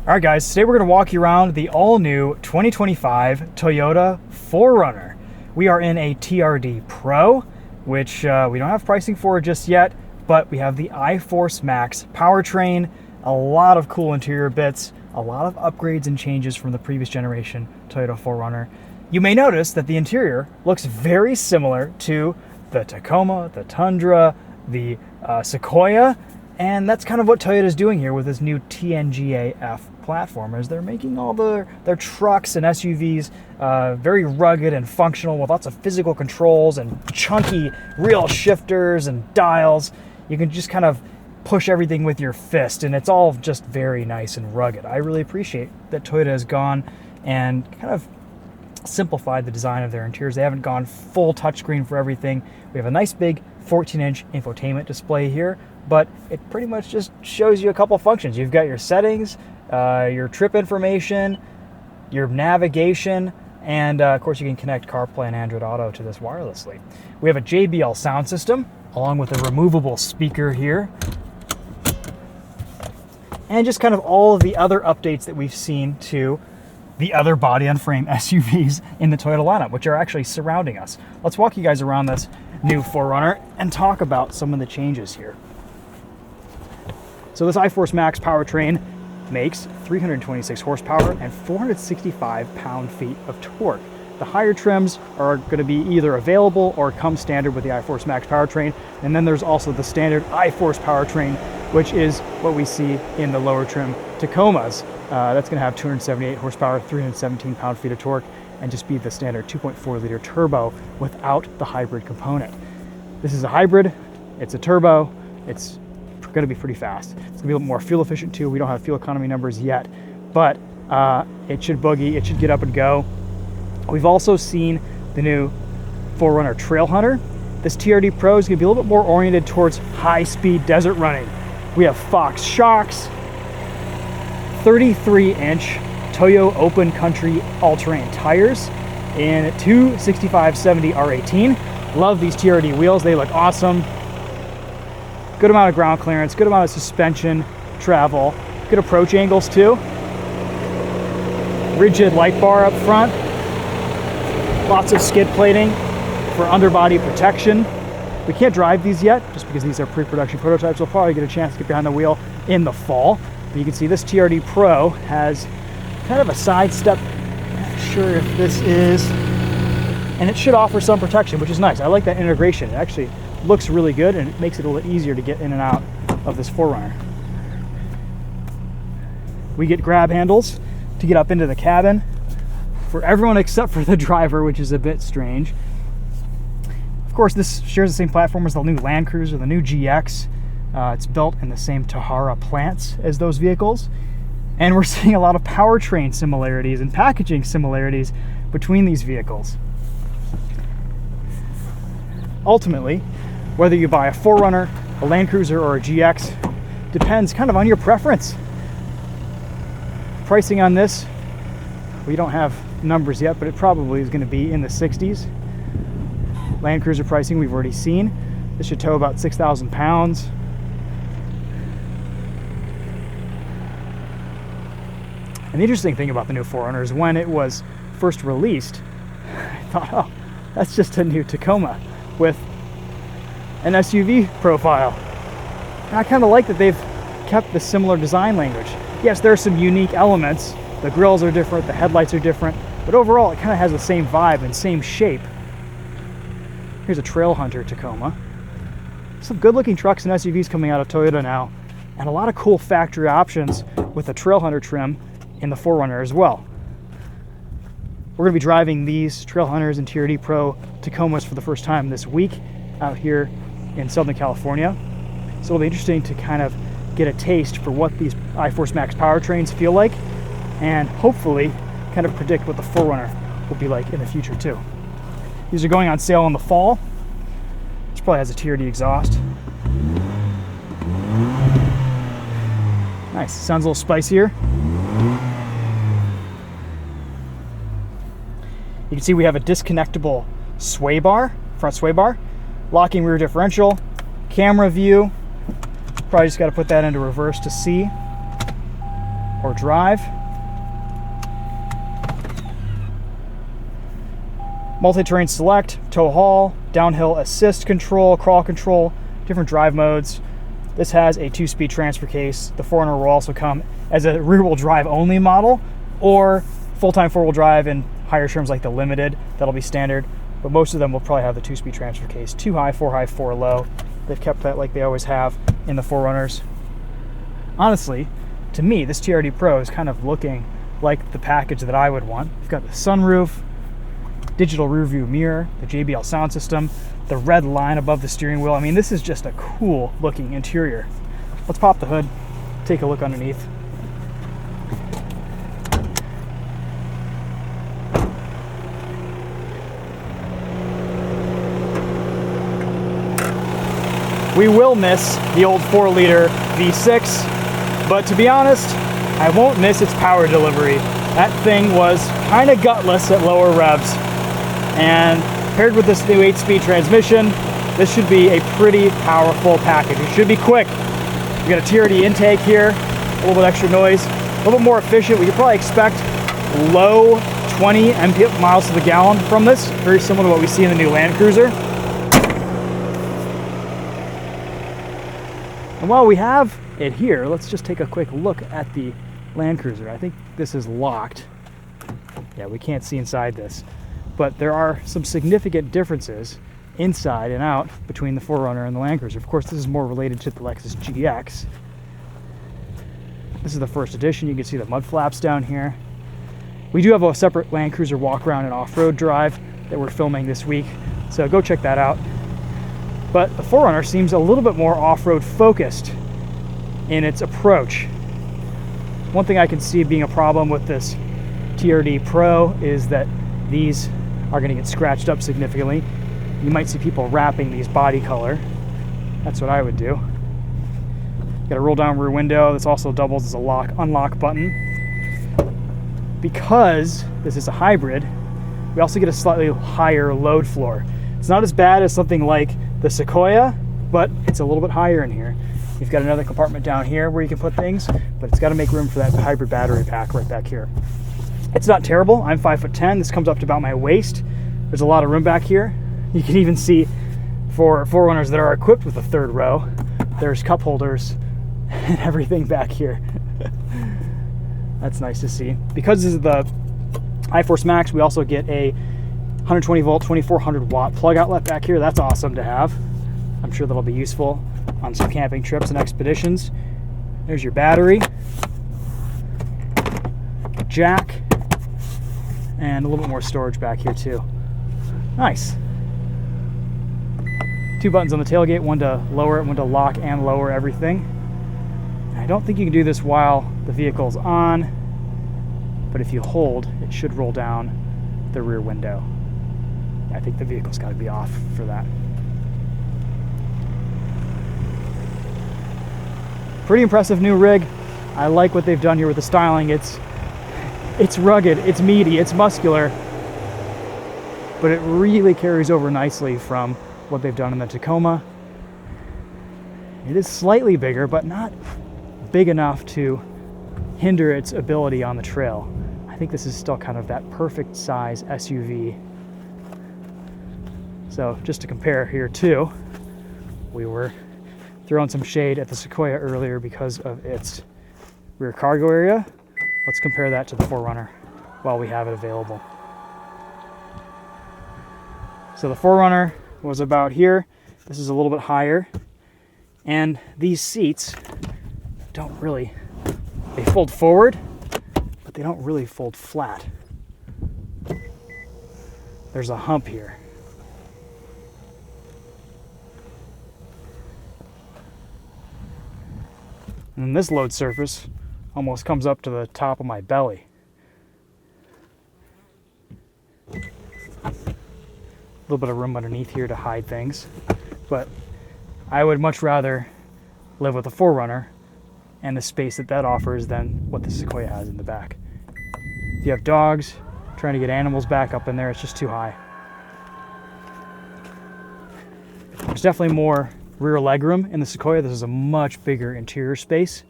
All right, guys, today we're going to walk you around the all-new 2025 Toyota 4Runner. We are in a TRD Pro, which we don't have pricing for just yet, but we have the iForce Max powertrain, a lot of cool interior bits, a lot of upgrades and changes from the previous generation Toyota 4Runner. You may notice that the interior looks very similar to the Tacoma, the Tundra, the Sequoia, and that's kind of what Toyota is doing here with this new TNGA-F platform, is they're making all their trucks and SUVs very rugged and functional with lots of physical controls and chunky real shifters and dials. You can just kind of push everything with your fist, and it's all just very nice and rugged. I really appreciate that Toyota has gone and kind of simplified the design of their interiors. They haven't gone full touchscreen for everything. We have a nice big 14-inch infotainment display here, but it pretty much just shows you a couple functions. You've got your settings, your trip information, your navigation, and of course you can connect CarPlay and Android Auto to this wirelessly. We have a JBL sound system along with a removable speaker here, and just kind of all of the other updates that we've seen to the other body-on-frame SUVs in the Toyota lineup, which are actually surrounding us. Let's walk you guys around this new 4Runner and talk about some of the changes here. So this iForce Max powertrain makes 326 horsepower and 465 pound-feet of torque. The higher trims are going to be either available or come standard with the iForce Max powertrain, and then there's also the standard iForce powertrain, which is what we see in the lower trim Tacomas. That's going to have 278 horsepower, 317 pound-feet of torque, and just be the standard 2.4-liter turbo without the hybrid component. This is a hybrid, it's a turbo, it's going to be pretty fast. It's going to be a little more fuel efficient too. We don't have fuel economy numbers yet, but it should boogie, it should get up and go. We've also seen the new 4Runner Trail Hunter. This TRD Pro is going to be a little bit more oriented towards high-speed desert running. We have Fox shocks, 33-inch Toyo Open Country all-terrain tires in 265/70 R18. Love these TRD wheels, they look awesome. Good amount of ground clearance, good amount of suspension travel, good approach angles too. Rigid light bar up front, lots of skid plating for underbody protection. We can't drive these yet just because these are pre-production prototypes. We'll probably get a chance to get behind the wheel in the fall. But you can see this TRD Pro has kind of a side step. Not sure if this is, and it should offer some protection, which is nice. I like that integration. It actually looks really good, and it makes it a little easier to get in and out of this 4Runner. We get grab handles to get up into the cabin for everyone except for the driver, which is a bit strange. Of course, this shares the same platform as the new Land Cruiser, the new GX. It's built in the same Tahara plants as those vehicles. And we're seeing a lot of powertrain similarities and packaging similarities between these vehicles. Ultimately, whether you buy a 4Runner, a Land Cruiser, or a GX, depends kind of on your preference. Pricing on this, we don't have numbers yet, but it probably is going to be in the 60s. Land Cruiser pricing we've already seen. This should tow about 6,000 pounds. And the interesting thing about the new 4Runner is when it was first released, I thought, oh, that's just a new Tacoma with an SUV profile. And I kind of like that they've kept the similar design language. Yes, there are some unique elements. The grills are different, the headlights are different, but overall it kind of has the same vibe and same shape. Here's a Trail Hunter Tacoma. Some good looking trucks and SUVs coming out of Toyota now, and a lot of cool factory options with the Trail Hunter trim in the 4Runner as well. We're going to be driving these Trail Hunters and TRD Pro Tacomas for the first time this week out here in Southern California. So it'll be interesting to kind of get a taste for what these iForce Max powertrains feel like, and hopefully kind of predict what the 4Runner will be like in the future too. These are going on sale in the fall. This probably has a TRD exhaust. Nice, sounds a little spicier. You can see we have a disconnectable sway bar, front sway bar, locking rear differential, camera view. Probably just got to put that into reverse to see. or drive. Multi-terrain select, tow haul, downhill assist control, crawl control, different drive modes. This has a 2-speed transfer case. The 4Runner will also come as a rear-wheel drive only model, or full-time 4-wheel drive in higher trims like the Limited. That'll be standard, but most of them will probably have the 2-speed transfer case. 2 high, 4 low. They've kept that like they always have in the 4Runners. Honestly, to me, this TRD Pro is kind of looking like the package that I would want. You've got the sunroof, digital rear view mirror, the JBL sound system, the red line above the steering wheel. I mean, this is just a cool looking interior. Let's pop the hood, take a look underneath. We will miss the old 4-liter V6, but to be honest, I won't miss its power delivery. That thing was kind of gutless at lower revs. And paired with this new 8-speed transmission, this should be a pretty powerful package. It should be quick. We got a TRD intake here, a little bit extra noise, a little bit more efficient. We could probably expect low 20 miles to the gallon from this, very similar to what we see in the new Land Cruiser. And while we have it here, let's just take a quick look at the Land Cruiser. I think this is locked. Yeah, we can't see inside this. But there are some significant differences inside and out between the 4Runner and the Land Cruiser. Of course, this is more related to the Lexus GX. This is the first edition. You can see the mud flaps down here. We do have a separate Land Cruiser walk around and off-road drive that we're filming this week, so go check that out. But the 4Runner seems a little bit more off-road focused in its approach. One thing I can see being a problem with this TRD Pro is that these are going to get scratched up significantly. You might see people wrapping these body color. That's what I would do. Got a roll down rear window. This also doubles as a lock unlock button. Because this is a hybrid, we also get a slightly higher load floor. It's not as bad as something like the Sequoia, but it's a little bit higher in here. You've got another compartment down here where you can put things, but it's got to make room for that hybrid battery pack right back here. It's not terrible. I'm 5'10". This comes up to about my waist. There's a lot of room back here. You can even see for 4Runners that are equipped with a third row, there's cup holders and everything back here. That's nice to see. Because this is the iForce Max, we also get a 120 volt, 2400 watt plug outlet back here. That's awesome to have. I'm sure that'll be useful on some camping trips and expeditions. There's your battery, jack, and a little bit more storage back here too. Nice. 2 buttons on the tailgate, one to lower it, one to lock and lower everything. And I don't think you can do this while the vehicle's on, but if you hold, it should roll down the rear window. I think the vehicle's got to be off for that. Pretty impressive new rig. I like what they've done here with the styling. It's rugged, it's meaty, it's muscular, but it really carries over nicely from what they've done in the Tacoma. It is slightly bigger, but not big enough to hinder its ability on the trail. I think this is still kind of that perfect size SUV. So just to compare here too, we were throwing some shade at the Sequoia earlier because of its rear cargo area. Let's compare that to the 4Runner while we have it available. So the 4Runner was about here. This is a little bit higher. And these seats don't really, they fold forward, but they don't really fold flat. There's a hump here. And this load surface almost comes up to the top of my belly. A little bit of room underneath here to hide things, but I would much rather live with a 4Runner and the space that that offers than what the Sequoia has in the back. If you have dogs, trying to get animals back up in there, it's just too high. There's definitely more rear legroom in the Sequoia. This is a much bigger interior space.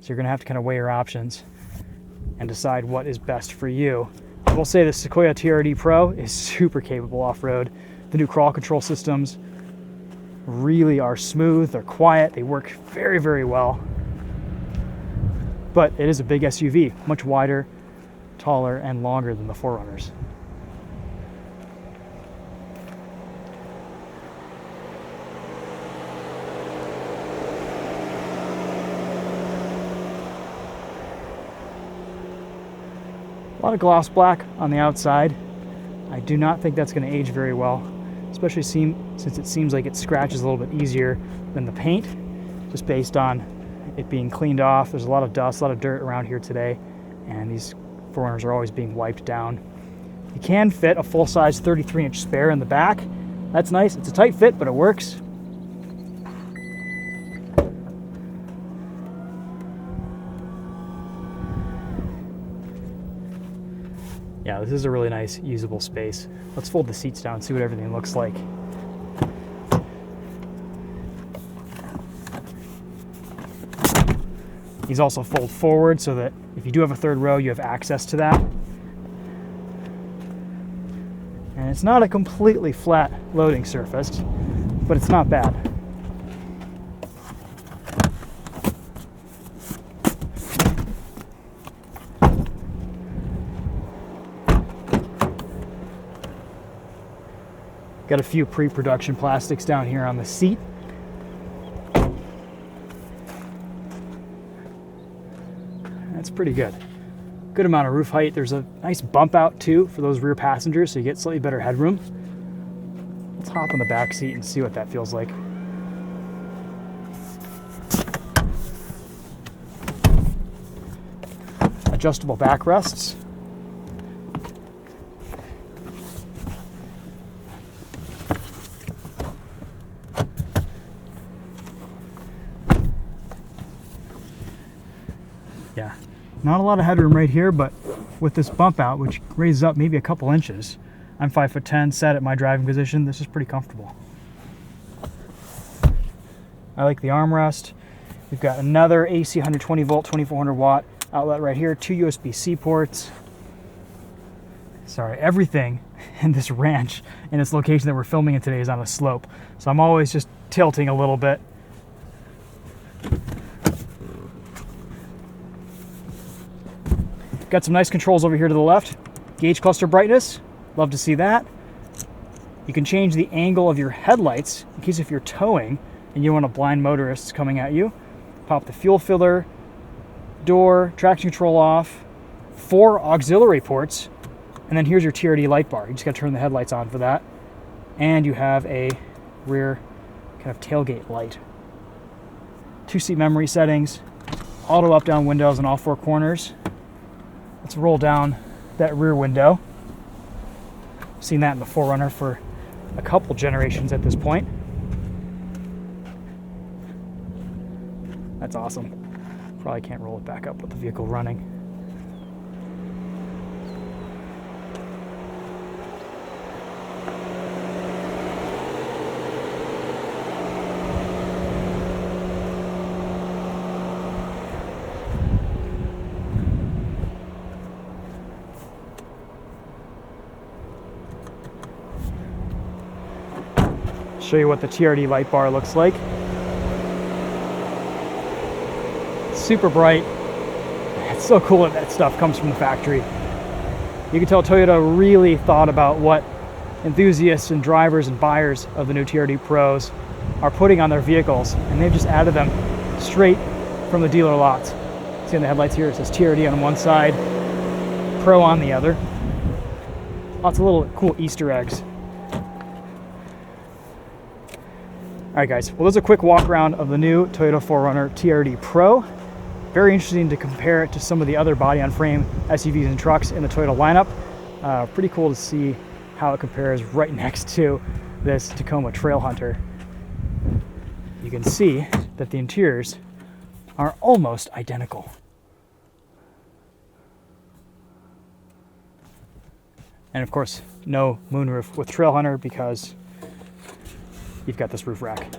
you're going to have to kind of weigh your options and decide what is best for you. I will say the Sequoia TRD Pro is super capable off-road. The new crawl control systems really are smooth, they're quiet, they work very, very well. But it is a big SUV, much wider, taller, and longer than the 4Runners. A lot of gloss black on the outside. I do not think that's going to age very well, especially since it seems like it scratches a little bit easier than the paint, just based on it being cleaned off. There's a lot of dust, a lot of dirt around here today, and these 4Runners are always being wiped down. You can fit a full-size 33-inch spare in the back. That's nice. It's a tight fit, but it works. Yeah, this is a really nice usable space. Let's fold the seats down and see what everything looks like. These also fold forward so that if you do have a third row, you have access to that. And it's not a completely flat loading surface, but it's not bad. Got a few pre-production plastics down here on the seat. That's pretty good. Good amount of roof height. There's a nice bump out too for those rear passengers, so you get slightly better headroom. Let's hop in the back seat and see what that feels like. Adjustable backrests. Yeah, not a lot of headroom right here, but with this bump out, which raises up maybe a couple inches, I'm 5'10", sat at my driving position. This is pretty comfortable. I like the armrest. We've got another AC 120 volt, 2400 watt outlet right here, 2 USB-C ports. Sorry, everything in this ranch, in this location that we're filming in today, is on a slope. So I'm always just tilting a little bit. Got some nice controls over here to the left. Gauge cluster brightness, love to see that. You can change the angle of your headlights in case if you're towing and you don't want a blind motorist coming at you. Pop the fuel filler, door, traction control off, 4 auxiliary ports, and then here's your TRD light bar. You just got to turn the headlights on for that. And you have a rear kind of tailgate light. 2-seat memory settings, auto up-down windows in all 4 corners. Let's roll down that rear window. I've seen that in the 4Runner for a couple generations at this point. That's awesome. Probably can't roll it back up with the vehicle running. Show you what the TRD light bar looks like. Super bright. It's so cool that that stuff comes from the factory. You can tell Toyota really thought about what enthusiasts and drivers and buyers of the new TRD Pros are putting on their vehicles, and they've just added them straight from the dealer lots. See on the headlights here, it says TRD on one side, Pro on the other. Lots of little cool Easter eggs. All right, guys, well, there's a quick walk around of the new Toyota 4Runner TRD Pro. Very interesting to compare it to some of the other body-on-frame SUVs and trucks in the Toyota lineup. Pretty cool to see how it compares right next to this Tacoma Trailhunter. You can see that the interiors are almost identical. And of course, no moonroof with Trailhunter because you've got this roof rack.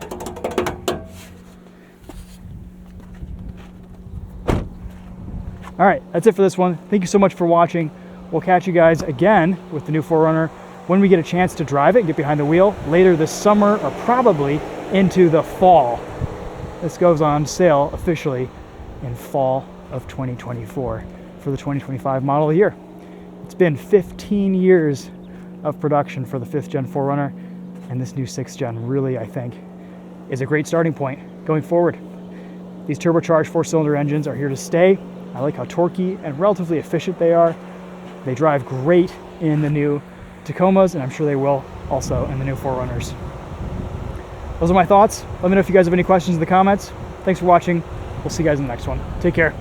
All right, that's it for this one. Thank you so much for watching. We'll catch you guys again with the new 4Runner when we get a chance to drive it, get behind the wheel later this summer or probably into the fall. This goes on sale officially in fall of 2024 for the 2025 model year. It's been 15 years of production for the 5th gen 4Runner, and this new 6th gen really, I think, is a great starting point going forward. These turbocharged 4-cylinder engines are here to stay. I like how torquey and relatively efficient they are. They drive great in the new Tacomas, and I'm sure they will also in the new 4Runners. Those are my thoughts. Let me know if you guys have any questions in the comments. Thanks for watching. We'll see you guys in the next one. Take care.